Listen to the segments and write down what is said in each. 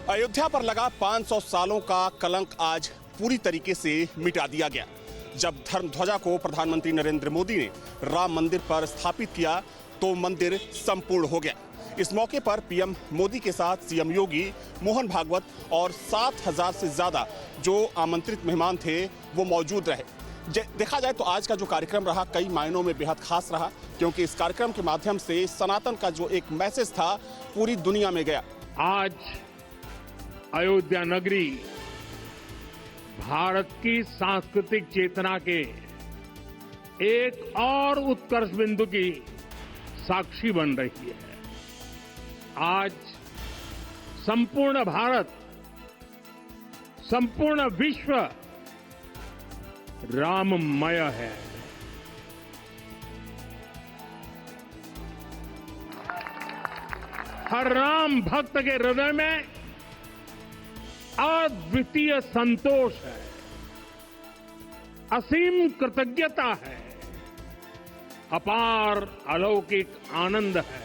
अयोध्या पर लगा 500 सालों का कलंक आज पूरी तरीके से मिटा दिया गया। जब धर्म ध्वजा को प्रधानमंत्री नरेंद्र मोदी ने राम मंदिर पर स्थापित किया तो मंदिर संपूर्ण हो गया। इस मौके पर पीएम मोदी के साथ सीएम योगी, मोहन भागवत और 7,000 से ज्यादा जो आमंत्रित मेहमान थे वो मौजूद रहे। देखा जाए तो आज का जो कार्यक्रम रहा कई मायनों में बेहद खास रहा, क्योंकि इस कार्यक्रम के माध्यम से सनातन का जो एक मैसेज था पूरी दुनिया में गया। आज अयोध्या नगरी भारत की सांस्कृतिक चेतना के एक और उत्कर्ष बिंदु की साक्षी बन रही है। आज संपूर्ण भारत, संपूर्ण विश्व राममय है। हर राम भक्त के हृदय में अद्वितीय संतोष है, असीम कृतज्ञता है, अपार अलौकिक आनंद है।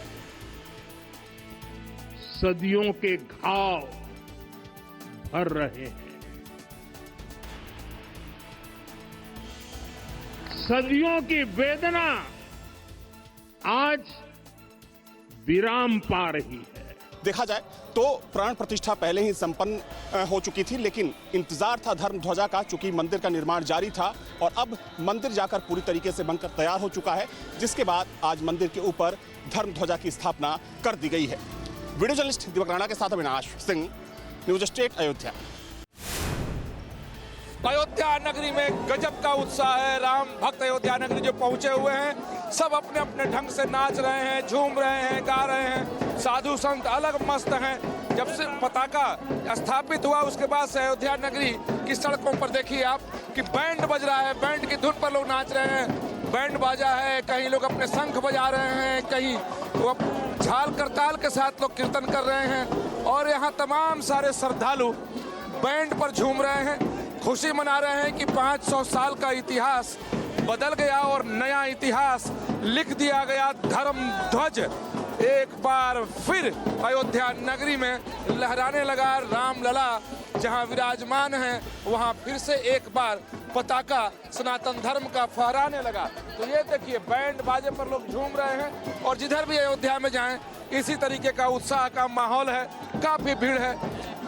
सदियों के घाव भर रहे हैं, सदियों की वेदना आज विराम पा रही है। देखा जाए तो प्राण प्रतिष्ठा पहले ही संपन्न हो चुकी थी, लेकिन इंतजार था धर्म ध्वजा का, चूंकि मंदिर का निर्माण जारी था और अब मंदिर जाकर पूरी तरीके से बनकर तैयार हो चुका है, जिसके बाद आज मंदिर के ऊपर धर्म ध्वजा की स्थापना कर दी गई है। वीडियो जर्नलिस्ट दीपक राणा के साथ अविनाश सिंह, न्यूज स्टेट अयोध्या। अयोध्या नगरी में गजब का उत्साह है। राम भक्त अयोध्या नगरी जो पहुंचे हुए हैं, सब अपने अपने ढंग से नाच रहे हैं, झूम रहे हैं, गा रहे हैं। साधु संत अलग मस्त हैं। जब से पताका स्थापित हुआ उसके बाद से अयोध्या नगरी की सड़कों पर देखिए आप कि बैंड बज रहा है, बैंड की धुन पर लोग नाच रहे हैं। बैंड बाजा है, कहीं लोग अपने शंख बजा रहे हैं, कहीं वो झाल करताल के साथ लोग कीर्तन कर रहे हैं और यहाँ तमाम सारे श्रद्धालु बैंड पर झूम रहे हैं, खुशी मना रहे हैं कि 500 साल का इतिहास बदल गया और नया इतिहास लिख दिया गया। धर्म ध्वज एक बार फिर अयोध्या नगरी में लहराने लगा। रामलला जहां विराजमान है वहां फिर से एक बार पताका सनातन धर्म का फहराने लगा। तो ये देखिए बैंड बाजे पर लोग झूम रहे हैं और जिधर भी अयोध्या में जाएं इसी तरीके का उत्साह का माहौल है, काफी भीड़ है।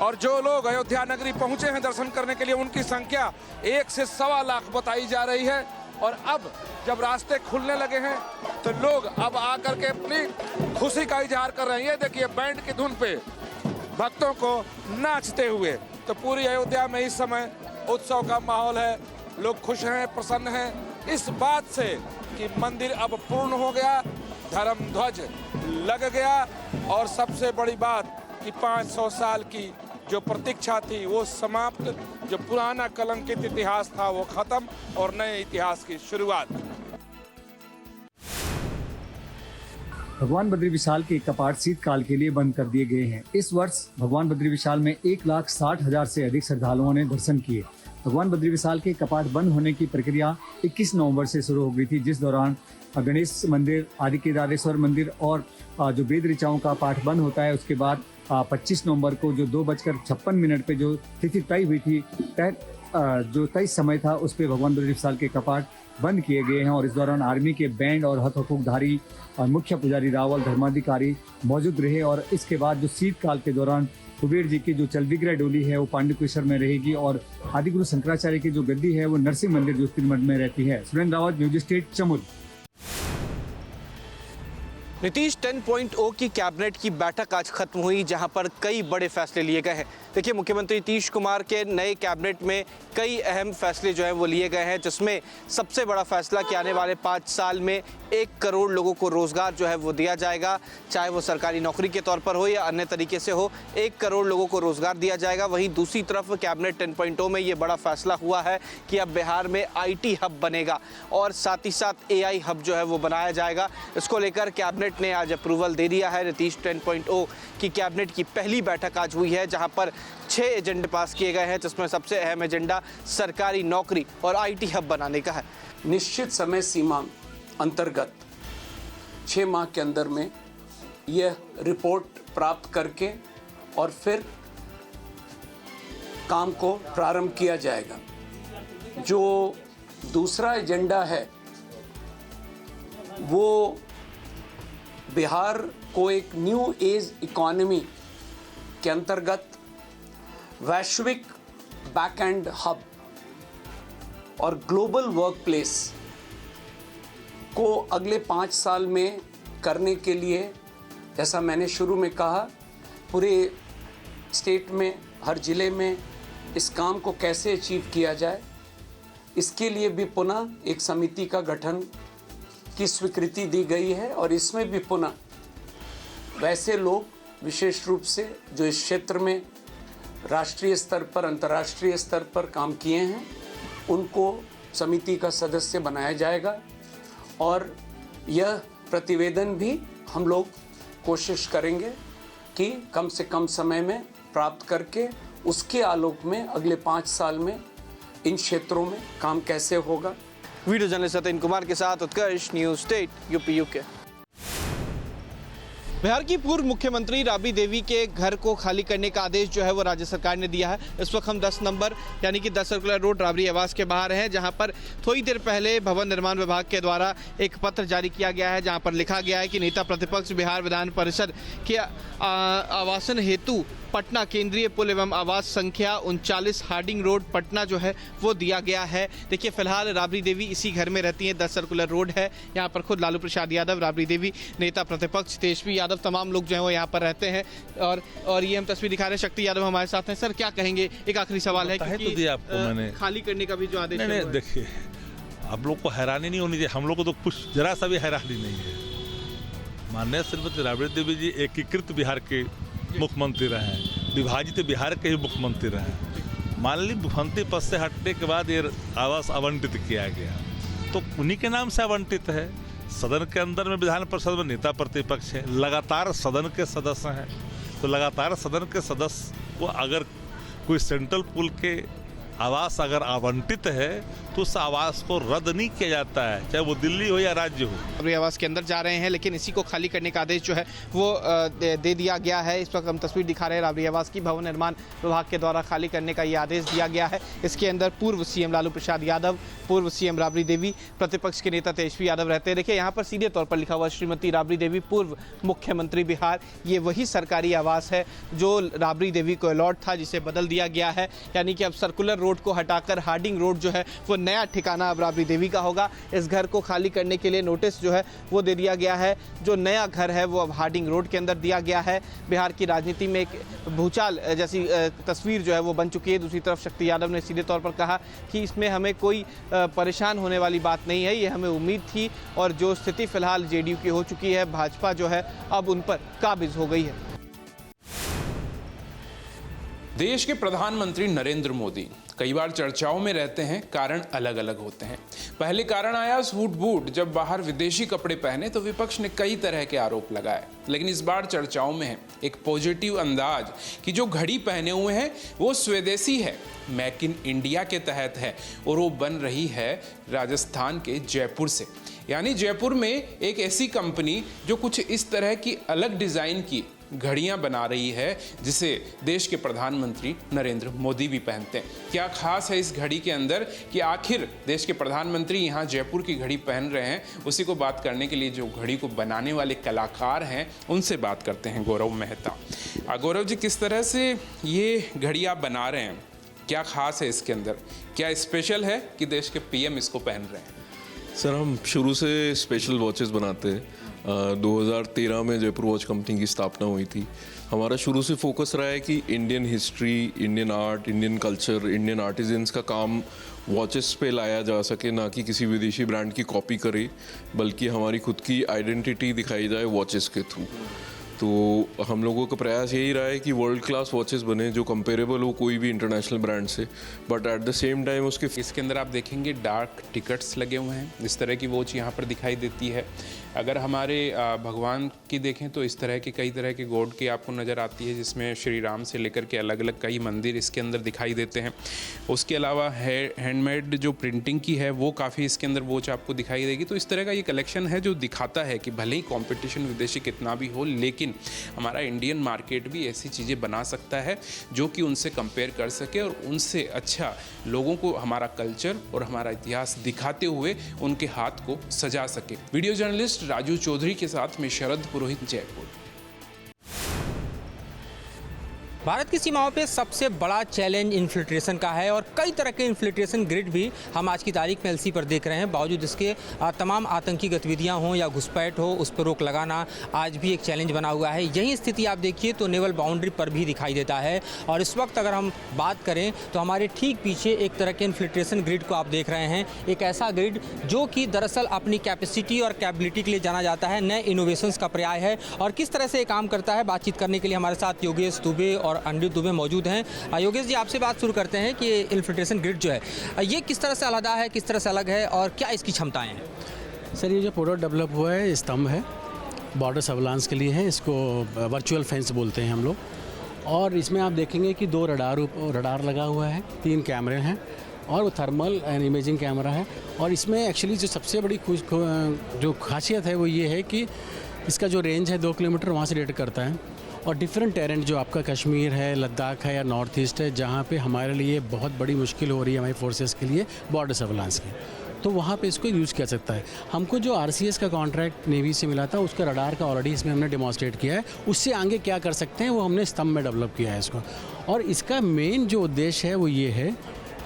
और जो लोग अयोध्या नगरी पहुंचे हैं दर्शन करने के लिए उनकी संख्या 1 से 1.25 लाख बताई जा रही है। और अब जब रास्ते खुलने लगे हैं तो लोग अब आकर के अपनी खुशी का इजहार कर रहे हैं। ये देखिए बैंड की धुन पे भक्तों को नाचते हुए। तो पूरी अयोध्या में इस समय उत्सव का माहौल है, लोग खुश हैं, प्रसन्न हैं इस बात से कि मंदिर अब पूर्ण हो गया, धर्म ध्वज लग गया और सबसे बड़ी बात कि 500 साल की जो प्रतीक्षा थी वो समाप्त, जो पुराना कलंकित इतिहास था वो खत्म और नए इतिहास की शुरुआत। भगवान बद्री विशाल के कपाट शीतकाल के लिए बंद कर दिए गए हैं। इस वर्ष भगवान बद्री विशाल में 1,60,000 से अधिक श्रद्धालुओं ने दर्शन किए। भगवान बद्री विशाल के कपाट बंद होने की प्रक्रिया 21 नवंबर से शुरू हो गई थी, जिस दौरान गणेश मंदिर, आदि केदारेश्वर मंदिर और जो वेद ऋचाओं का पाठ बंद होता है उसके बाद 25 नवंबर को जो 2:56 पे जो तिथि तय हुई थी, जो तय समय था उस पे भगवान बद्री विशाल के कपाट बंद किए गए हैं। और इस दौरान आर्मी के बैंड और हथ हकूकधारी और मुख्य पुजारी रावल धर्माधिकारी मौजूद रहे। और इसके बाद जो शीतकाल के दौरान कुबेर जी की जो चलविग्रह डोली है वो पांडुकेश्वर में रहेगी और आदिगुरु शंकराचार्य की जो गद्दी है वो नरसिंह मंदिर ज्योतिर्मठ में रहती है। Surendra Rawat, news state, Chamoli. नीतीश 10.0 की कैबिनेट की बैठक आज खत्म हुई, जहां पर कई बड़े फैसले लिए गए हैं। देखिए, मुख्यमंत्री नीतीश कुमार के नए कैबिनेट में कई अहम फैसले जो हैं वो लिए गए हैं, जिसमें सबसे बड़ा फैसला कि आने वाले 5 साल में 1 करोड़ लोगों को रोजगार जो है वो दिया जाएगा, चाहे वो सरकारी नौकरी के तौर पर हो या अन्य तरीके से हो। 1 करोड़ लोगों को रोजगार दिया जाएगा। वहीं दूसरी तरफ कैबिनेट 10.0 में ये बड़ा फैसला हुआ है कि अब बिहार में IT हब बनेगा और साथ ही साथ AI हब जो है वो बनाया जाएगा। इसको लेकर कैबिनेट ने आज अप्रूवल दे दिया है। नीतीश 10.0 की कैबिनेट की पहली बैठक आज हुई है, जहां पर 6 एजेंडे पास किए गए हैं, जिसमें सबसे अहम एजेंडा सरकारी नौकरी और IT हब बनाने का है। निश्चित समय सीमा अंतर्गत 6 माह के अंदर में यह रिपोर्ट प्राप्त करके और फिर काम को प्रारंभ किया जाएगा। जो दूसरा एजेंडा है वो बिहार को एक न्यू एज इकोनॉमी के अंतर्गत वैश्विक बैक एंड हब और ग्लोबल वर्क प्लेस को अगले 5 साल में करने के लिए, जैसा मैंने शुरू में कहा, पूरे स्टेट में हर ज़िले में इस काम को कैसे अचीव किया जाए, इसके लिए भी पुनः एक समिति का गठन की स्वीकृति दी गई है। और इसमें भी पुनः वैसे लोग विशेष रूप से जो इस क्षेत्र में राष्ट्रीय स्तर पर, अंतर्राष्ट्रीय स्तर पर काम किए हैं, उनको समिति का सदस्य बनाया जाएगा। और यह प्रतिवेदन भी हम लोग कोशिश करेंगे कि कम से कम समय में प्राप्त करके उसके आलोक में अगले 5 साल में इन क्षेत्रों में काम कैसे होगा। वीडियो जर्नलिस्ट सत्येंद्र कुमार के साथ Utkarsh, news state, UP UK. Bihar की पूर्व मुख्यमंत्री राबड़ी देवी के घर को खाली करने का आदेश जो है वो राज्य सरकार ने दिया है। इस वक्त हम 10 नंबर यानी कि 10 सर्कुलर रोड राबड़ी आवास के बाहर हैं, जहां पर थोड़ी देर पहले भवन निर्माण विभाग के द्वारा एक पत्र जारी किया गया है, जहां पर लिखा गया है कि नेता प्रतिपक्ष बिहार विधान परिषद के आवासन हेतु पटना केंद्रीय पुल एवं आवास संख्या 39 हार्डिंग रोड पटना जो है वो दिया गया है। देखिए फिलहाल राबड़ी देवी इसी घर में रहती हैं, 10 सर्कुलर रोड है। यहाँ पर खुद लालू प्रसाद यादव, राबड़ी देवी, नेता प्रतिपक्ष तेजस्वी यादव, तमाम लोग जो हैं वो यहाँ पर रहते हैं। और ये हम तस्वीर दिखा रहे हैं, शक्ति यादव हमारे साथ हैं। सर क्या कहेंगे, एक आखिरी सवाल है तो दिया आपको मैंने खाली करने का भी जो आदेश नहीं, देखिए आप लोग को हैरानी नहीं होनी चाहिए, हम लोग को तो कुछ जरा सा भी हैरानी नहीं है। माननीय श्रीमती राबड़ी देवी जी एकीकृत बिहार के मुख्यमंत्री रहे हैं, विभाजित बिहार के ही मुख्यमंत्री रहे हैं। मान ली मुख्यमंत्री पद से हटने के बाद ये आवास आवंटित किया गया तो उन्हीं के नाम से आवंटित है। सदन के अंदर में विधान परिषद में नेता प्रतिपक्ष है, लगातार सदन के सदस्य हैं, तो लगातार सदन के सदस्य को अगर कोई सेंट्रल पुल के आवास अगर आवंटित है तो उस आवास को रद्द नहीं किया जाता है, चाहे वो दिल्ली हो या राज्य हो। राबड़ी आवास के अंदर जा रहे हैं, लेकिन इसी को खाली करने का आदेश जो है वो दे दिया गया है। इस वक्त हम तस्वीर दिखा रहे हैं राबड़ी आवास की, भवन निर्माण विभाग के द्वारा खाली करने का ये आदेश दिया गया है। इसके अंदर पूर्व सीएम लालू प्रसाद यादव, पूर्व सीएम राबड़ी देवी, प्रतिपक्ष के नेता तेजस्वी यादव रहते हैं। देखिए यहाँ पर सीधे तौर पर लिखा हुआ श्रीमती राबड़ी देवी पूर्व मुख्यमंत्री बिहार। ये वही सरकारी आवास है जो राबड़ी देवी को अलॉट था, जिसे बदल दिया गया है। यानी कि अब सर्कुलर रोड को हटाकर हार्डिंग रोड जो है वो नया ठिकाना अब राबड़ी देवी का होगा। इस घर को खाली करने के लिए नोटिस जो है वो दे दिया गया है। जो नया घर है वो अब हार्डिंग रोड के अंदर दिया गया है। बिहार की राजनीति में एक भूचाल जैसी तस्वीर जो है वो बन चुकी है। दूसरी तरफ शक्ति यादव ने सीधे तौर पर कहा कि इसमें हमें कोई परेशान होने वाली बात नहीं है, ये हमें उम्मीद थी, और जो स्थिति फिलहाल जेडीयू की हो चुकी है, भाजपा जो है अब उन पर काबिज हो गई है। देश के प्रधानमंत्री नरेंद्र मोदी कई बार चर्चाओं में रहते हैं, कारण अलग अलग होते हैं। पहले कारण आया सूट बूट, जब बाहर विदेशी कपड़े पहने तो विपक्ष ने कई तरह के आरोप लगाए। लेकिन इस बार चर्चाओं में है एक पॉजिटिव अंदाज कि जो घड़ी पहने हुए हैं वो स्वदेशी है, मेक इन इंडिया के तहत है, और वो बन रही है राजस्थान के जयपुर से। यानी जयपुर में एक ऐसी कंपनी जो कुछ इस तरह की अलग डिजाइन की घड़ियां बना रही है जिसे देश के प्रधानमंत्री नरेंद्र मोदी भी पहनते हैं। क्या खास है इस घड़ी के अंदर कि आखिर देश के प्रधानमंत्री यहां जयपुर की घड़ी पहन रहे हैं, उसी को बात करने के लिए जो घड़ी को बनाने वाले कलाकार हैं उनसे बात करते हैं। गौरव मेहता। गौरव जी, किस तरह से ये घड़ी आप बना रहे हैं, क्या खास है इसके अंदर, क्या स्पेशल है कि देश के पीएम इसको पहन रहे हैं? सर, हम शुरू से स्पेशल वॉचेस बनाते हैं। 2013 में जयपुर वॉच कंपनी की स्थापना हुई थी। हमारा शुरू से फोकस रहा है कि Indian history, Indian art, Indian culture, Indian artisans का काम वॉचेस पे लाया जा सके, ना कि किसी विदेशी ब्रांड की कॉपी करे, बल्कि हमारी खुद की आइडेंटिटी दिखाई जाए वॉचेस के थ्रू। तो हम लोगों का प्रयास यही रहा है कि वर्ल्ड क्लास वॉचेस बने जो कंपेरेबल हो कोई भी इंटरनेशनल ब्रांड से, but at the same time उसके इसके अंदर आप देखेंगे डार्क टिकट्स लगे हुए हैं। इस तरह की वॉच यहाँ पर दिखाई देती है। अगर हमारे भगवान की देखें तो इस तरह के कई तरह के गॉड की आपको नज़र आती है, जिसमें श्री राम से लेकर के अलग अलग कई मंदिर इसके अंदर दिखाई देते हैं। उसके अलावा हैंडमेड जो प्रिंटिंग की है वो काफ़ी इसके अंदर वॉच आपको दिखाई देगी। तो इस तरह का ये कलेक्शन है जो दिखाता है कि भले ही कॉम्पिटिशन विदेशी कितना भी हो, लेकिन लेकिन हमारा इंडियन मार्केट भी ऐसी चीज़ें बना सकता है जो कि उनसे कंपेयर कर सके और उनसे अच्छा लोगों को हमारा कल्चर और हमारा इतिहास दिखाते हुए उनके हाथ को सजा सके। वीडियो जर्नलिस्ट राजू चौधरी के साथ में शरद पुरोहित, जयपुर। भारत की सीमाओं पे सबसे बड़ा चैलेंज इन्फिल्ट्रेशन का है और कई तरह के इन्फिल्ट्रेशन ग्रिड भी हम आज की तारीख में एलसी पर देख रहे हैं। बावजूद इसके तमाम आतंकी गतिविधियां हों या घुसपैठ हो, उस पर रोक लगाना आज भी एक चैलेंज बना हुआ है। यही स्थिति आप देखिए तो नेवल बाउंड्री पर भी दिखाई देता है। और इस वक्त अगर हम बात करें तो हमारे ठीक पीछे एक तरह के इन्फिल्ट्रेशन ग्रिड को आप देख रहे हैं। एक ऐसा ग्रिड जो कि दरअसल अपनी कैपेसिटी और कैपेबिलिटी के लिए जाना जाता है, नए इनोवेशंस का पर्याय है। और किस तरह से ये काम करता है, बातचीत करने के लिए हमारे साथ योगेश दुबे और अनिरुद्ध दुबे मौजूद हैं। योगेश जी, आपसे बात शुरू करते हैं कि इन्फिल्ट्रेशन ग्रिड जो है ये किस तरह से अलग है, किस तरह से अलग है और क्या इसकी क्षमताएं हैं? सर, ये जो प्रोडक्ट डेवलप हुआ है स्तंभ है, बॉर्डर सर्विलांस के लिए है। इसको वर्चुअल फेंस बोलते हैं हम लोग। और इसमें आप देखेंगे कि 2 रडार लगा हुआ है, 3 कैमरे हैं और वो थर्मल एंड इमेजिंग कैमरा है। और इसमें एक्चुअली जो सबसे बड़ी जो खासियत है वो ये है कि इसका जो रेंज है 2 किलोमीटर वहाँ से डिटेक्ट करता है। और डिफरेंट टेरेन जो आपका कश्मीर है, लद्दाख है या नॉर्थ ईस्ट है, जहाँ पे हमारे लिए बहुत बड़ी मुश्किल हो रही है हमारी फोर्सेस के लिए बॉर्डर सर्विलांस की, तो वहाँ पे इसको यूज़ किया सकता है। हमको जो RCS का कॉन्ट्रैक्ट नेवी से मिला था उसका रडार का ऑलरेडी इसमें हमने डेमोन्स्ट्रेट किया है। उससे आगे क्या कर सकते हैं वो हमने स्तंभ में डेवलप किया है इसको। और इसका मेन जो उद्देश्य है वो ये है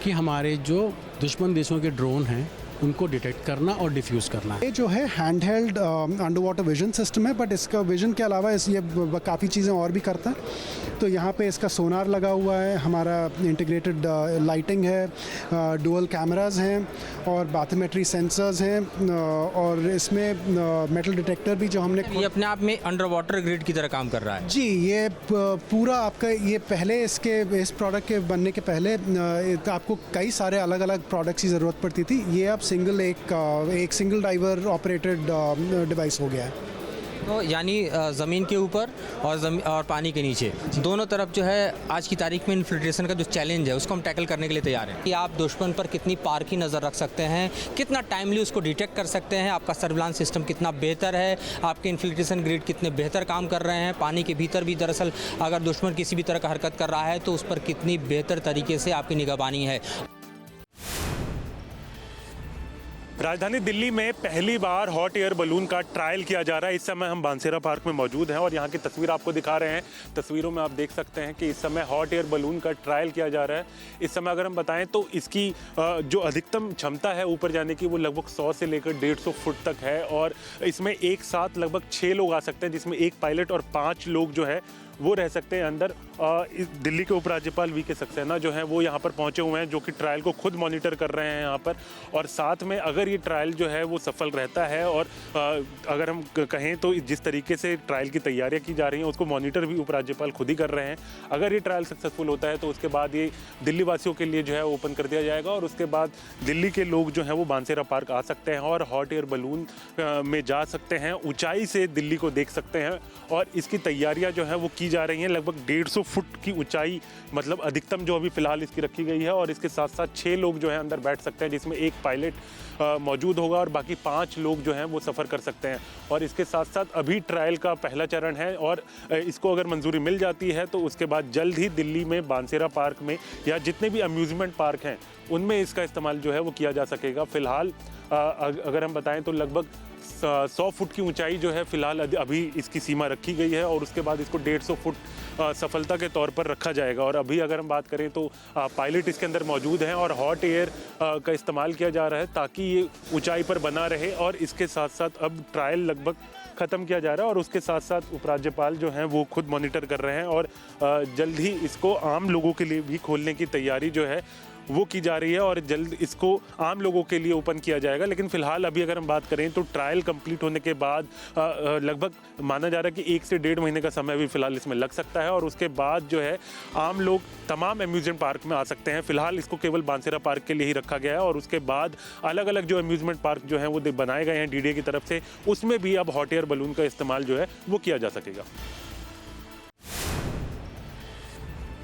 कि हमारे जो दुश्मन देशों के ड्रोन हैं उनको डिटेक्ट करना और डिफ्यूज़ करना। ये जो है hand held under water vision system है, बट इसका विजन के अलावा ये काफ़ी चीज़ें और भी करता है। तो यहाँ पे इसका सोनार लगा हुआ है, हमारा इंटीग्रेटेड लाइटिंग है, डुअल कैमरास हैं और बाथोमेट्री सेंसर्स हैं। और इसमें मेटल डिटेक्टर भी जो हमने ये अपने आप में अंडर वाटर ग्रिड की तरह काम कर रहा है। जी, ये पूरा आपका ये पहले इस प्रोडक्ट के बनने के पहले आपको कई सारे अलग अलग प्रोडक्ट्स की ज़रूरत पड़ती थी। ये अब एक सिंगल ड्राइवर ऑपरेटेड डिवाइस हो गया है। तो यानी ज़मीन के ऊपर और पानी के नीचे दोनों तरफ जो है आज की तारीख में इन्फिल्ट्रेशन का जो चैलेंज है उसको हम टैकल करने के लिए तैयार हैं। कि आप दुश्मन पर कितनी पार की नज़र रख सकते हैं, कितना टाइमली उसको डिटेक्ट कर सकते हैं, आपका सर्विलांस सिस्टम कितना बेहतर है, आपके इन्फिल्ट्रेशन ग्रिड कितने बेहतर काम कर रहे हैं, पानी के भीतर भी दरअसल अगर दुश्मन किसी भी तरह का हरकत कर रहा है तो उस पर कितनी बेहतर तरीके से आपकी निगरानी है। राजधानी दिल्ली में पहली बार हॉट एयर बलून का ट्रायल किया जा रहा है। इस समय हम बांसेरा पार्क में मौजूद हैं और यहाँ की तस्वीर आपको दिखा रहे हैं। तस्वीरों में आप देख सकते हैं कि इस समय हॉट एयर बलून का ट्रायल किया जा रहा है। इस समय अगर हम बताएं तो इसकी जो अधिकतम क्षमता है ऊपर जाने की वो लगभग 100 से लेकर 150 फुट तक है। और इसमें एक साथ लगभग 6 लोग आ सकते हैं, जिसमें 1 पायलट और 5 लोग जो है वो रह सकते हैं अंदर। दिल्ली के उपराज्यपाल वी के सक्सेना जो हैं वो यहाँ पर पहुँचे हुए हैं, जो कि ट्रायल को खुद मॉनिटर कर रहे हैं यहाँ पर। और साथ में अगर ये ट्रायल जो है वो सफल रहता है और अगर हम कहें तो जिस तरीके से ट्रायल की तैयारियाँ की जा रही हैं उसको मॉनिटर भी उपराज्यपाल खुद ही कर रहे हैं। अगर ये ट्रायल सक्सेसफुल होता है तो उसके बाद ये दिल्ली वासियों के लिए जो है ओपन कर दिया जाएगा और उसके बाद दिल्ली के लोग जो हैं वो बांसेरा पार्क आ सकते हैं और हॉट एयर बलून में जा सकते हैं, ऊंचाई से दिल्ली को देख सकते हैं। और इसकी तैयारियाँ जो है वो की जा रही हैं। लगभग 150 फुट की ऊंचाई मतलब अधिकतम जो अभी फिलहाल इसकी रखी गई है। और इसके साथ साथ 6 लोग जो हैं अंदर बैठ सकते हैं, जिसमें 1 पायलट मौजूद होगा और बाकी 5 लोग जो हैं वो सफ़र कर सकते हैं। और इसके साथ साथ अभी ट्रायल का पहला चरण है और इसको अगर मंजूरी मिल जाती है तो उसके बाद जल्द ही दिल्ली में बांसेरा पार्क में या जितने भी अम्यूज़मेंट पार्क हैं उनमें इसका इस्तेमाल जो है वो किया जा सकेगा। फ़िलहाल अगर हम बताएं तो लगभग 100 फुट की ऊंचाई जो है फिलहाल अभी इसकी सीमा रखी गई है और उसके बाद इसको 150 फुट सफलता के तौर पर रखा जाएगा। और अभी अगर हम बात करें तो पायलट इसके अंदर मौजूद हैं और हॉट एयर का इस्तेमाल किया जा रहा है ताकि ये ऊंचाई पर बना रहे। और इसके साथ साथ अब ट्रायल लगभग ख़त्म किया जा रहा है और उसके साथ साथ उपराज्यपाल जो हैं वो खुद मॉनिटर कर रहे हैं और जल्द ही इसको आम लोगों के लिए भी खोलने की तैयारी जो है वो की जा रही है और जल्द इसको आम लोगों के लिए ओपन किया जाएगा। लेकिन फ़िलहाल अभी अगर हम बात करें तो ट्रायल कंप्लीट होने के बाद लगभग माना जा रहा है कि 1 से 1.5 महीने का समय भी फ़िलहाल इसमें लग सकता है और उसके बाद जो है आम लोग तमाम अम्यूज़मेंट पार्क में आ सकते हैं। फ़िलहाल इसको केवल बांसेरा पार्क के लिए ही रखा गया है और उसके बाद अलग अलग जो अम्यूज़मेंट पार्क जो हैं वो बनाए गए हैं DDA की तरफ से, उसमें भी अब हॉट एयर बलून का इस्तेमाल जो है वो किया जा सकेगा।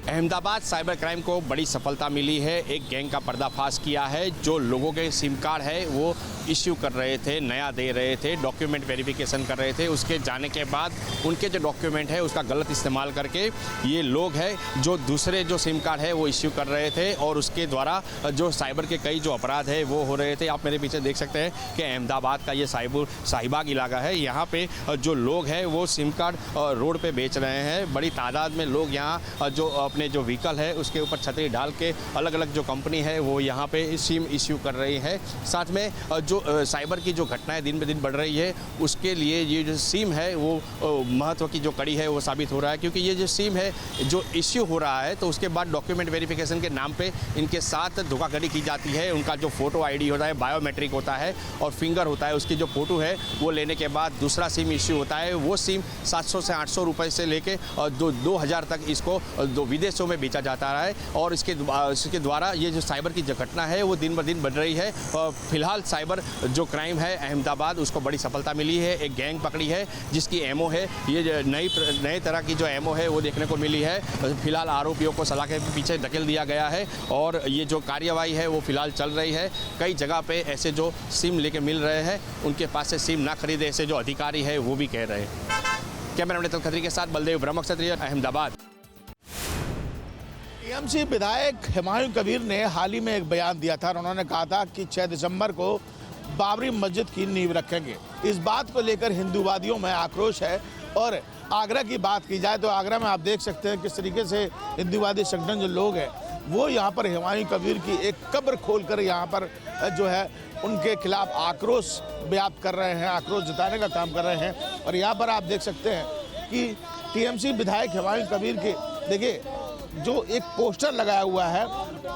अहमदाबाद साइबर क्राइम को बड़ी सफलता मिली है। एक गैंग का पर्दाफाश किया है जो लोगों के सिम कार्ड है वो इश्यू कर रहे थे, नया दे रहे थे, डॉक्यूमेंट वेरिफिकेशन कर रहे थे, उसके जाने के बाद उनके जो डॉक्यूमेंट है उसका गलत इस्तेमाल करके ये लोग हैं जो दूसरे जो सिम कार्ड है वो इश्यू कर रहे थे और उसके द्वारा जो साइबर के कई जो अपराध है वो हो रहे थे। आप मेरे पीछे देख सकते हैं कि अहमदाबाद का ये शाहीबाग इलाका है। यहाँ पे जो लोग हैं वो सिम कार्ड रोड पे बेच रहे हैं। बड़ी तादाद में लोग यहाँ जो अपने जो व्हीकल है उसके ऊपर छतरी डाल के अलग अलग जो कंपनी है वो यहाँ पे सिम इश्यू कर रही है। साथ में जो साइबर की जो घटनाएं दिन ब दिन बढ़ रही है उसके लिए ये जो सिम है वो महत्व की जो कड़ी है वो साबित हो रहा है, क्योंकि ये जो सिम है जो इश्यू हो रहा है तो उसके बाद डॉक्यूमेंट वेरिफिकेशन के नाम पे इनके साथ धोखाधड़ी की जाती है। उनका जो फोटो आईडी होता है, बायोमेट्रिक होता है और फिंगर होता है, उसकी जो फोटो है वो लेने के बाद दूसरा सिम इश्यू होता है। वो सिम 700 से 800 रुपये से लेके 2000 तक इसको विदेशों में बेचा जाता है और इसके द्वारा ये जो साइबर की जो घटना है वो दिन ब दिन बढ़ रही है। फिलहाल साइबर जो क्राइम है अहमदाबाद उसको बड़ी सफलता मिली है। एक गैंग पकड़ी है जिसकी एमओ है, ये नई तरह की जो एमओ है वो देखने को मिली है। फिलहाल आरोपियों को सलाखे के पीछे धकेल दिया गया है और ये जो कार्यवाही है वो फिलहाल चल रही है। कई जगह पे ऐसे जो सिम लेके मिल रहे हैं उनके पास से सिम ना खरीदे ऐसे जो अधिकारी है वो भी कह रहे हैं। कैमरामैन अतुल खत्री के साथ बलदेव ब्रह्म क्षत्रिय, अहमदाबाद। टीएमसी विधायक हुमायूं कबीर ने हाल ही में एक बयान दिया था और उन्होंने कहा था कि 6 दिसंबर को बाबरी मस्जिद की नींव रखेंगे। इस बात को लेकर हिंदूवादियों में आक्रोश है और आगरा की बात की जाए तो आगरा में आप देख सकते हैं किस तरीके से हिंदूवादी संगठन जो लोग हैं वो यहाँ पर हुमायूं कबीर की एक कब्र खोलकर यहाँ पर जो है उनके खिलाफ आक्रोश व्याप्त कर रहे हैं, आक्रोश जताने का काम कर रहे हैं। और यहाँ पर आप देख सकते हैं कि टीएमसी विधायक हुमायूं कबीर के देखिए जो एक पोस्टर लगाया हुआ है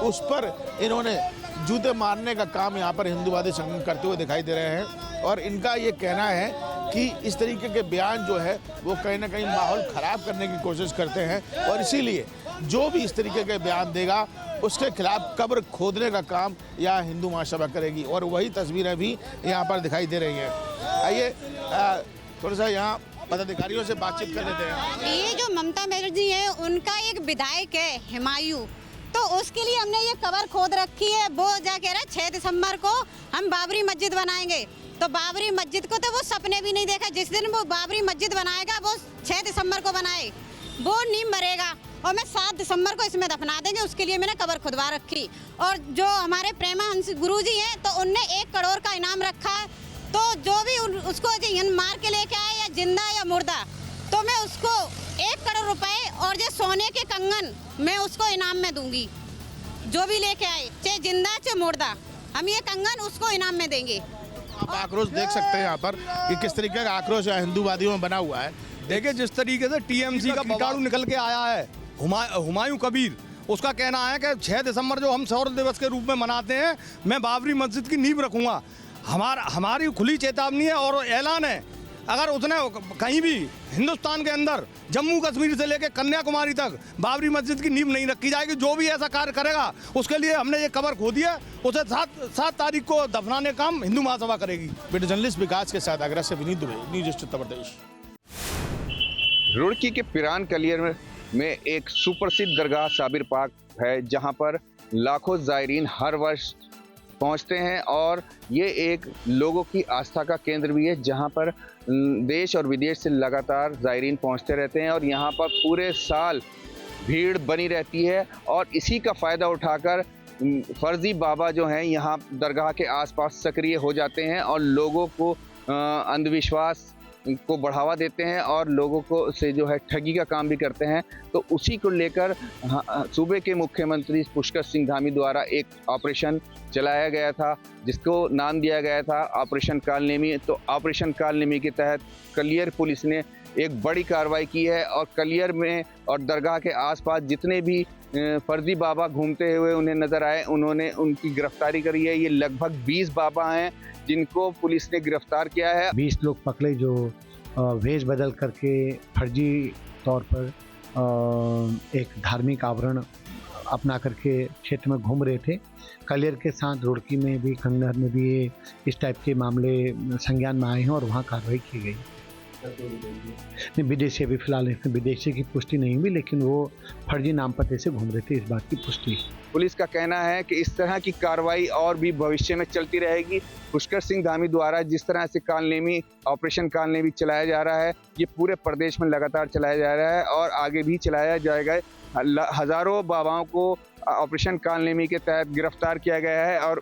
उस पर इन्होंने जूते मारने का काम यहाँ पर हिंदूवादी संगठन करते हुए दिखाई दे रहे हैं और इनका ये कहना है कि इस तरीके के बयान जो है वो कहीं ना कहीं माहौल ख़राब करने की कोशिश करते हैं और इसीलिए जो भी इस तरीके के बयान देगा उसके खिलाफ कब्र खोदने का काम यहाँ हिंदू महासभा करेगी और वही तस्वीरें भी यहाँ पर दिखाई दे रही हैं। आइए थोड़ा सा यहाँ पदाधिकारियों से बातचीत कर लेते हैं। ये जो ममता बनर्जी है उनका एक विधायक है हुमायूं, तो उसके लिए हमने ये कब्र खोद रखी है। वो जा कह रहा है 6 दिसंबर को हम बाबरी मस्जिद बनाएंगे, तो बाबरी मस्जिद को तो वो सपने भी नहीं देखा। जिस दिन वो बाबरी मस्जिद बनाएगा वो 6 दिसंबर को बनाए, वो नींव भरेगा और मैं 7 दिसंबर को इसमें दफना देंगे। उसके लिए मैंने कब्र खुदवा रखी। और जो हमारे प्रेमाहंस गुरुजी हैं तो उनने 1 करोड़ का इनाम रखा है, तो जो भी उसको मार के लेके आए या जिंदा या मुर्दा, तो मैं उसको 1 करोड़ रुपए और जो सोने के कंगन मैं उसको इनाम में दूंगी। जो भी लेके आए चाहे जिंदा चाहे मुर्दा, हम ये कंगन उसको इनाम में देंगे। आप आक्रोश देख सकते हैं यहाँ पर कि किस तरीके का आक्रोश हिंदूवादियों में बना हुआ है। देखिए जिस तरीके से टीएमसी का कीटाणु निकल के आया है हुमायूं कबीर, उसका कहना है कि 6 दिसंबर जो हम शौर्य दिवस के रूप में मनाते हैं मैं बाबरी मस्जिद की नींव रखूँगा। हमारी खुली चेतावनी है और ऐलान है, अगर उसने कहीं भी हिंदुस्तान के अंदर जम्मू कश्मीर से लेकर कन्याकुमारी तक बाबरी मस्जिद की नींव नहीं रखी जाएगी। जो भी ऐसा कार्य करेगा उसके लिए हमने ये कब्र खोदी है, उसे 7 तारीख को दफनाने का काम हिंदू महासभा करेगी। वीडियो जर्नलिस्ट विकास के साथ आगरा से विनीत दुबे, न्यूज़ उत्तर प्रदेश। रुड़की के पिरान कलियर में एक सुप्रसिद्ध दरगाह साबिर पाक है जहां पर लाखों ज़ायरीन हर वर्ष पहुंचते हैं और ये एक लोगों की आस्था का केंद्र भी है जहां पर देश और विदेश से लगातार ज़ायरीन पहुंचते रहते हैं और यहाँ पर पूरे साल भीड़ बनी रहती है। और इसी का फ़ायदा उठाकर फर्जी बाबा जो हैं यहाँ दरगाह के आसपास सक्रिय हो जाते हैं और लोगों को अंधविश्वास को बढ़ावा देते हैं और लोगों को से जो है ठगी का काम भी करते हैं। तो उसी को लेकर सूबे के मुख्यमंत्री पुष्कर सिंह धामी द्वारा एक ऑपरेशन चलाया गया था जिसको नाम दिया गया था ऑपरेशन कालनेमी। तो ऑपरेशन कालनेमी के तहत कलियर पुलिस ने एक बड़ी कार्रवाई की है और कलियर में और दरगाह के आसपास जितने भी फर्जी बाबा घूमते हुए उन्हें नज़र आए उन्होंने उनकी गिरफ्तारी करी है। ये लगभग 20 बाबा हैं जिनको पुलिस ने गिरफ्तार किया है। 20 लोग पकड़े जो वेश बदल करके फर्जी तौर पर एक धार्मिक आवरण अपना करके क्षेत्र में घूम रहे थे। कलियर के साथ रुड़की में भी, कंगनहर में भी इस टाइप के मामले संज्ञान में आए हैं और वहाँ कार्रवाई की गई। नहीं, विदेशी अभी फिलहाल इसमें विदेशी की पुष्टि नहीं हुई, लेकिन वो फर्जी नाम पते से घूम रहे थे, इस बात की पुष्टि। पुलिस का कहना है कि इस तरह की कार्रवाई और भी भविष्य में चलती रहेगी। पुष्कर सिंह धामी द्वारा जिस तरह से कालनेमी ऑपरेशन कालनेमी चलाया जा रहा है, ये पूरे प्रदेश में लगातार चलाया जा रहा है और आगे भी चलाया जाएगा। हजारों बाबाओं को ऑपरेशन कालनेमी के तहत गिरफ्तार किया गया है और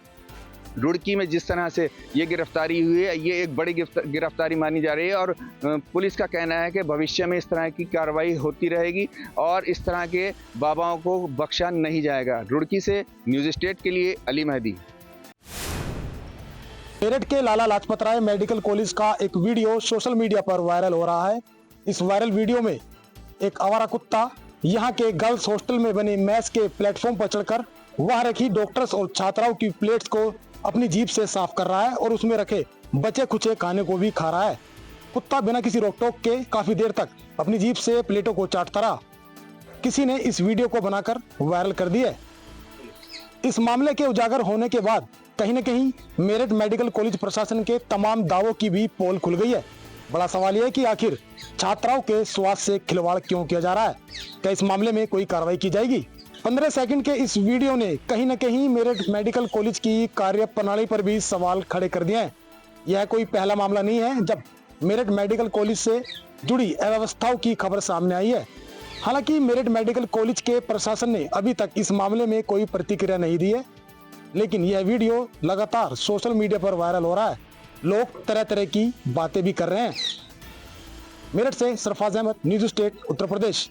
रुड़की में जिस तरह से ये गिरफ्तारी हुई है, ये एक बड़ी गिरफ्तारी मानी जा रही है और पुलिस का कहना है कि भविष्य में इस तरह की कार्रवाई होती रहेगी और इस तरह के बाबाओं को बख्शा नहीं जाएगा। रुड़की से न्यूज़ स्टेट के लिए अली मेहदी। मेरठ के लाला लाजपत राय मेडिकल कॉलेज का एक वीडियो सोशल मीडिया पर वायरल हो रहा है। इस वायरल वीडियो में एक आवारा कुत्ता यहाँ के गर्ल्स हॉस्टल में बने मेस के प्लेटफॉर्म पर चढ़कर वहां रखी डॉक्टर्स और छात्राओं की प्लेट्स को अपनी जीभ से साफ कर रहा है और उसमें रखे बचे खुचे खाने को भी खा रहा है। कुत्ता बिना किसी रोक टोक के काफी देर तक अपनी जीभ से प्लेटों को चाटता रहा। किसी ने इस वीडियो को बनाकर वायरल कर दिया। इस मामले के उजागर होने के बाद कहीं न कहीं मेरठ मेडिकल कॉलेज प्रशासन के तमाम दावों की भी पोल खुल गई है। बड़ा सवाल यह है कि आखिर छात्राओं के स्वास्थ्य से खिलवाड़ क्यों किया जा रहा है? क्या इस मामले में कोई कार्रवाई की जाएगी? 15 सेकंड के इस वीडियो ने कहीं न कहीं मेरठ मेडिकल कॉलेज की कार्य प्रणाली पर भी सवाल खड़े कर दिए हैं। यह कोई पहला मामला नहीं है जब मेरठ मेडिकल कॉलेज से जुड़ी अव्यवस्थाओं की खबर सामने आई है। हालांकि मेरठ मेडिकल कॉलेज के प्रशासन ने अभी तक इस मामले में कोई प्रतिक्रिया नहीं दी है, लेकिन यह वीडियो लगातार सोशल मीडिया पर वायरल हो रहा है। लोग तरह तरह की बातें भी कर रहे हैं। मेरठ से Sarfaraz Ahmad, news state, Uttar Pradesh.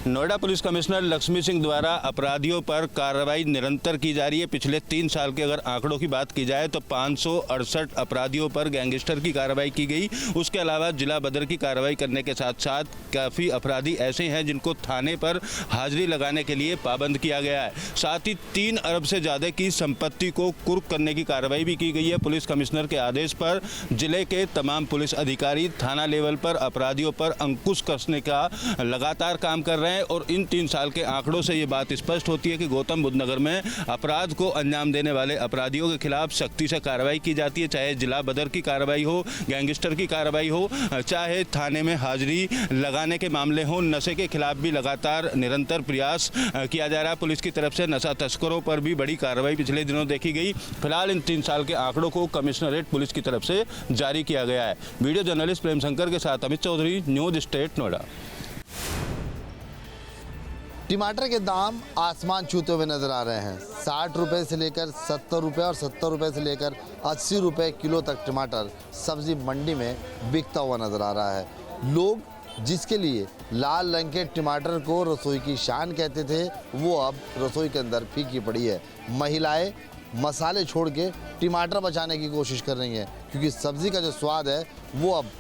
Noida police commissioner Lakshmi Singh द्वारा अपराधियों पर कार्रवाई निरंतर की जा रही है। पिछले 3 साल के अगर आंकड़ों की बात की जाए तो 568 अपराधियों पर गैंगस्टर की कार्रवाई की गई। उसके अलावा जिला बदर की कार्रवाई करने के साथ साथ काफ़ी अपराधी ऐसे हैं जिनको थाने पर हाजिरी लगाने के लिए पाबंद किया गया है। साथ ही 3 अरब से ज़्यादा की संपत्ति को कुर्क करने की कार्रवाई भी की गई है। पुलिस कमिश्नर के आदेश पर जिले के तमाम पुलिस अधिकारी थाना लेवल पर अपराधियों पर अंकुश कसने का लगातार काम कर रहे हैं और इन 3 साल के आंकड़ों से ये बात स्पष्ट होती है कि गौतम बुद्ध नगर में अपराध को अंजाम देने वाले अपराधियों के खिलाफ सख्ती से कार्रवाई की जाती है। चाहे जिला बदर की कार्रवाई हो, गैंगस्टर की कार्रवाई हो, चाहे थाने में हाजिरी लगाने के मामले हो, नशे के खिलाफ भी लगातार निरंतर प्रयास किया जा रहा है। पुलिस की तरफ से नशा तस्करों पर भी बड़ी कार्रवाई पिछले दिनों देखी गई। फिलहाल इन 3 साल के आंकड़ों को कमिश्नरेट पुलिस की तरफ से जारी किया गया है। वीडियो जर्नलिस्ट प्रेम शंकर के साथ अमित चौधरी, न्यूज़ स्टेट, नोएडा। टमाटर के दाम आसमान छूते हुए नजर आ रहे हैं। 60 रुपये से लेकर 70 रुपये और 70 रुपये से लेकर 80 रुपये किलो तक टमाटर सब्जी मंडी में बिकता हुआ नजर आ रहा है। लोग जिसके लिए लाल रंग के टमाटर को रसोई की शान कहते थे, वो अब रसोई के अंदर फीकी पड़ी है। महिलाएं मसाले छोड़ के टमाटर बचाने की कोशिश कर रही हैं, क्योंकि सब्जी का जो स्वाद है वो अब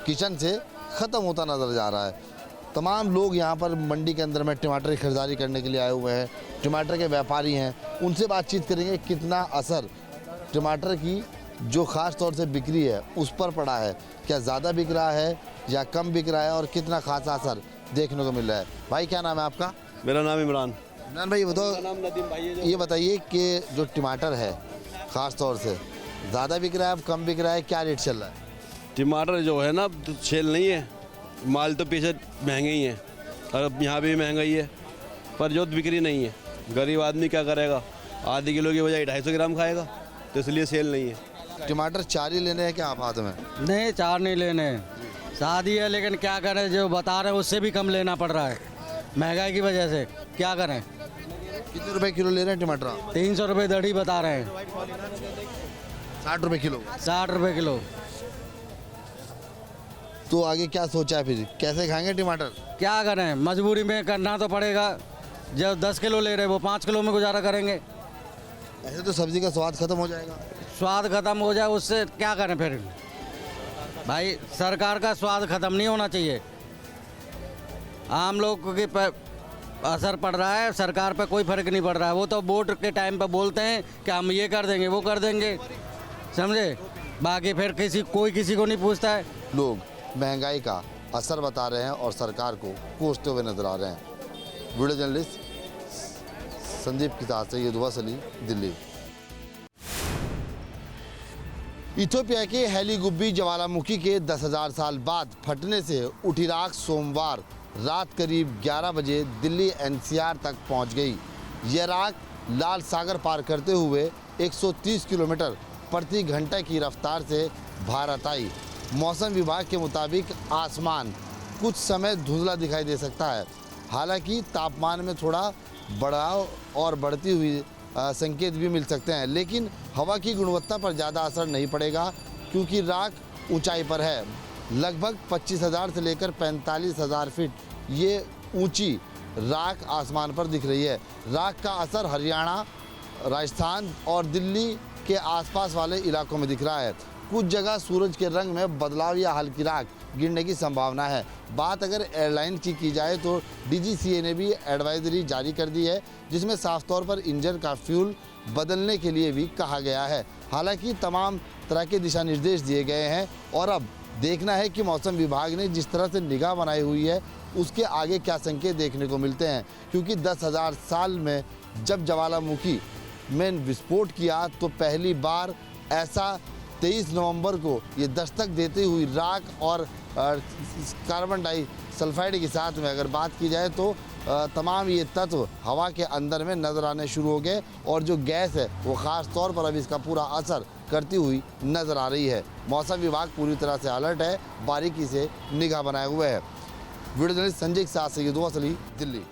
किचन से ख़त्म होता नजर जा रहा है। तमाम लोग यहाँ पर मंडी के अंदर में टमाटर की खरीदारी करने के लिए आए हुए हैं। टमाटर के व्यापारी हैं, उनसे बातचीत करेंगे कितना असर टमाटर की जो ख़ास तौर से बिक्री है उस पर पड़ा है। क्या ज़्यादा बिक रहा है या कम बिक रहा है और कितना खास असर देखने को मिल रहा है। भाई क्या नाम है आपका? मेरा नाम इमरान। इमरान भाई बताओ, ये बताइए कि जो टमाटर है ख़ास तौर से ज़्यादा बिक रहा है, कम बिक रहा है, क्या रेट चल रहा है? टमाटर जो है ना तो सेल नहीं है, माल तो पीछे महंगे ही हैं और अब यहाँ भी महंगा ही है, पर जो बिक्री नहीं है। गरीब आदमी क्या करेगा, आधे किलो की बजाय 250 ग्राम खाएगा, तो इसलिए सेल नहीं है। टमाटर 4 ही लेने हैं क्या आप हाथ में? नहीं, 4 नहीं लेने, शादी है, लेकिन क्या करें, जो बता रहे हैं उससे भी कम लेना पड़ रहा है महंगाई की वजह से। क्या करें? कितने रुपए किलो ले रहे हैं टमाटर? 300 रुपये दड़ी बता रहे हैं। 60 रुपये किलो? 60 रुपये किलो। तो आगे क्या सोचा है, फिर कैसे खाएंगे टमाटर? क्या करें, मजबूरी में करना तो पड़ेगा। जब 10 किलो ले रहे वो 5 किलो में गुजारा करेंगे। ऐसे तो सब्जी का स्वाद खत्म हो जाएगा। स्वाद खत्म हो जाए उससे क्या करें फिर? भाई सरकार का स्वाद खत्म नहीं होना चाहिए। आम लोग के असर पड़ रहा है, सरकार पे कोई फर्क नहीं पड़ रहा है। वो तो वोट के टाइम पे बोलते हैं कि हम ये कर देंगे, वो कर देंगे, समझे, बाकी फिर कोई किसी को नहीं पूछता है। लोग महंगाई का असर बता रहे हैं और सरकार को कोसते हुए नजर आ रहे हैं। वीडियो जर्नलिस्ट संदीप के साथ सैयद वस अली, दिल्ली। इथियोपिया के हेली गुब्बी ज्वालामुखी के 10,000 साल बाद फटने से उठी राख सोमवार रात करीब 11 बजे दिल्ली एनसीआर तक पहुंच गई। यह राख लाल सागर पार करते हुए 130 किलोमीटर प्रति घंटे की रफ्तार से भारत आई। मौसम विभाग के मुताबिक आसमान कुछ समय धुंधला दिखाई दे सकता है। हालांकि तापमान में थोड़ा बढ़ाव और बढ़ती हुई संकेत भी मिल सकते हैं, लेकिन हवा की गुणवत्ता पर ज़्यादा असर नहीं पड़ेगा क्योंकि राख ऊंचाई पर है। लगभग 25,000 से लेकर 45,000 फीट ये ऊंची राख आसमान पर दिख रही है। राख का असर हरियाणा, राजस्थान और दिल्ली के आसपास वाले इलाकों में दिख रहा है। कुछ जगह सूरज के रंग में बदलाव या हल्की राख गिरने की संभावना है। बात अगर एयरलाइन की जाए तो DGCA ने भी एडवाइजरी जारी कर दी है, जिसमें साफ तौर पर इंजन का फ्यूल बदलने के लिए भी कहा गया है। हालांकि तमाम तरह के दिशा निर्देश दिए गए हैं और अब देखना है कि मौसम विभाग ने जिस तरह से निगाह बनाई हुई है उसके आगे क्या संकेत देखने को मिलते हैं, क्योंकि 10,000 साल में जब ज्वालामुखी में विस्फोट किया तो पहली बार ऐसा 23 नवंबर को ये दस्तक देती हुई राख और कार्बन डाइसल्फाइड के साथ में अगर बात की जाए तो तमाम ये तत्व हवा के अंदर में नज़र आने शुरू हो गए और जो गैस है वो ख़ास तौर पर अब इसका पूरा असर करती हुई नज़र आ रही है। मौसम विभाग पूरी तरह से अलर्ट है, बारीकी से निगाह बनाए हुए है। वीडियो जर्नलिस्ट संजय के साथ सैयद असली, दिल्ली।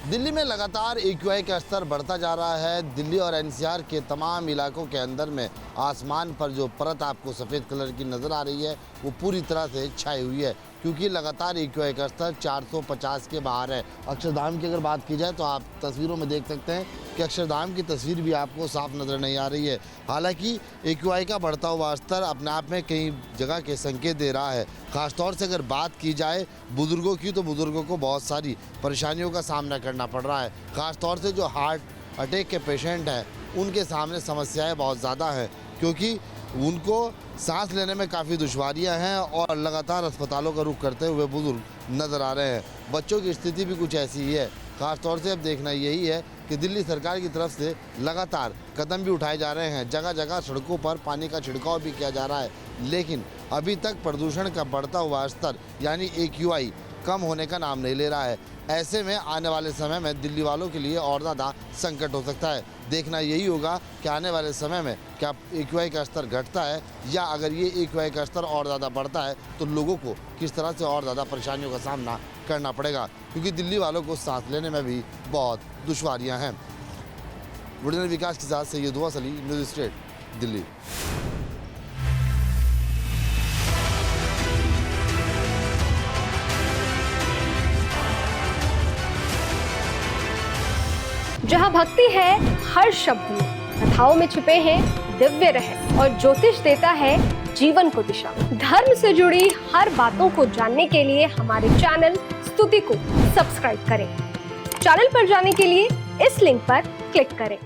दिल्ली में लगातार AQI का स्तर बढ़ता जा रहा है। दिल्ली और NCR के तमाम इलाकों के अंदर में आसमान पर जो परत आपको सफ़ेद कलर की नज़र आ रही है वो पूरी तरह से छाई हुई है, क्योंकि लगातार AQI का स्तर 450 के बाहर है। अक्षरधाम की अगर बात की जाए तो आप तस्वीरों में देख सकते हैं कि अक्षरधाम की तस्वीर भी आपको साफ नज़र नहीं आ रही है। हालांकि AQI का बढ़ता हुआ स्तर अपने आप में कई जगह के संकेत दे रहा है। ख़ासतौर से अगर बात की जाए बुज़ुर्गों की तो बुज़ुर्गों को बहुत सारी परेशानियों का सामना करना पड़ रहा है। ख़ासतौर से जो हार्ट अटैक के पेशेंट हैं उनके सामने समस्याएँ बहुत ज़्यादा हैं, क्योंकि उनको सांस लेने में काफ़ी दुश्वारियां हैं और लगातार अस्पतालों का रुख करते हुए बुजुर्ग नज़र आ रहे हैं। बच्चों की स्थिति भी कुछ ऐसी ही है। ख़ास तौर से अब देखना यही है कि दिल्ली सरकार की तरफ से लगातार कदम भी उठाए जा रहे हैं। जगह जगह सड़कों पर पानी का छिड़काव भी किया जा रहा है, लेकिन अभी तक प्रदूषण का बढ़ता हुआ स्तर यानी AQI कम होने का नाम नहीं ले रहा है। ऐसे में आने वाले समय में दिल्ली वालों के लिए और ज़्यादा संकट हो सकता है। देखना यही होगा कि आने वाले समय में क्या AQI का स्तर घटता है या अगर ये AQI का स्तर और ज़्यादा बढ़ता है तो लोगों को किस तरह से और ज़्यादा परेशानियों का सामना करना पड़ेगा, क्योंकि दिल्ली वालों को सांस लेने में भी बहुत दुश्वारियाँ हैं। वीडियो विकास के साथ सैयद असली, न्यूज़ स्टेट, दिल्ली। जहाँ भक्ति है हर शब्द में, कथाओं में छुपे हैं दिव्य रहस्य और ज्योतिष देता है जीवन को दिशा। धर्म से जुड़ी हर बातों को जानने के लिए हमारे चैनल स्तुति को सब्सक्राइब करें। चैनल पर जाने के लिए इस लिंक पर क्लिक करें।